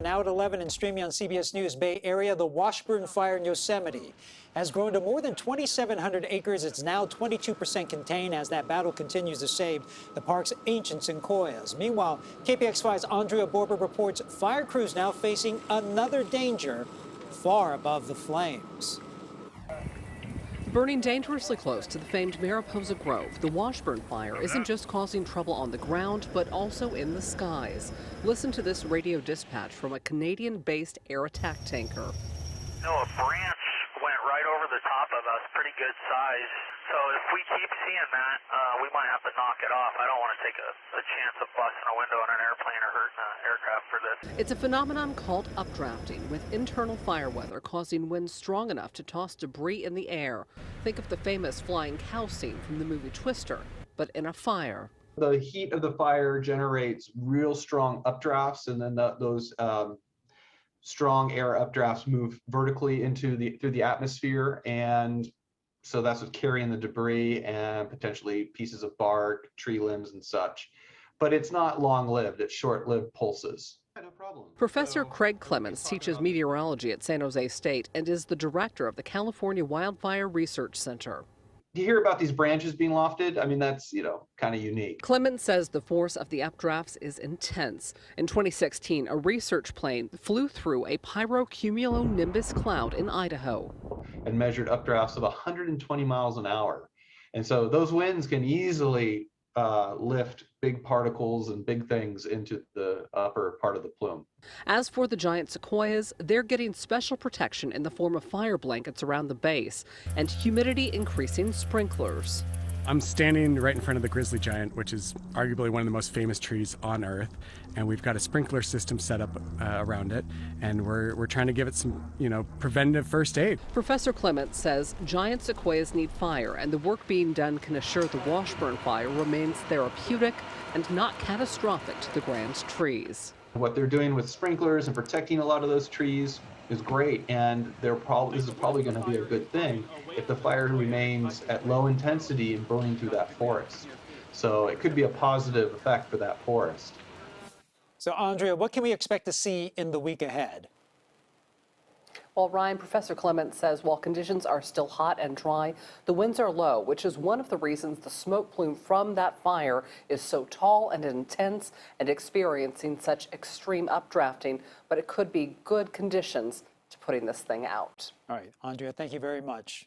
Now at 11 and streaming on CBS News Bay Area, the Washburn Fire in Yosemite has grown to more than 2,700 acres. It's now 22% contained as that battle continues to save the park's ancient sequoias. Meanwhile, KPIX 5's Andria Borba reports fire crews now facing another danger far above the flames. Burning dangerously close to the famed Mariposa Grove, the Washburn Fire isn't just causing trouble on the ground, but also in the skies. Listen to this radio dispatch from a Canadian-based air attack tanker. No, a branch went right over the top of us, pretty good size. So if we keep seeing that, we might have to knock it off. I don't want to take a chance of busting a window in an airplane or hurting an aircraft for this. It's a phenomenon called updrafting, with internal fire weather causing winds strong enough to toss debris in the air. Think of the famous flying cow scene from the movie Twister, but in a fire. The heat of the fire generates real strong updrafts, and then those strong air updrafts move vertically through the atmosphere, and so that's what's carrying the debris and potentially pieces of bark, tree limbs, and such. But it's not long-lived; it's short-lived pulses. No problem. Professor Craig Clements teaches meteorology at San Jose State and is the director of the California Wildfire Research Center. You hear about these branches being lofted. I mean, that's, kind of unique. Clements says the force of the updrafts is intense. In 2016, a research plane flew through a pyrocumulonimbus cloud in Idaho and measured updrafts of 120 miles an hour. And so those winds can easily lift big particles and big things into the upper part of the plume. As for the giant sequoias, they're getting special protection in the form of fire blankets around the base and humidity increasing sprinklers. I'm standing right in front of the grizzly giant, which is arguably one of the most famous trees on Earth, and we've got a sprinkler system set up around it, and we're trying to give it some, preventative first aid. Professor Clements says giant sequoias need fire, and the work being done can assure the Washburn Fire remains therapeutic and not catastrophic to the grand trees. What they're doing with sprinklers and protecting a lot of those trees is great, and this is probably going to be a good thing if the fire remains at low intensity and burning through that forest. So it could be a positive effect for that forest. So, Andrea, what can we expect to see in the week ahead? Well, Ryan, Professor Clements says while conditions are still hot and dry, the winds are low, which is one of the reasons the smoke plume from that fire is so tall and intense and experiencing such extreme updrafting. But it could be good conditions to putting this thing out. All right, Andrea, thank you very much.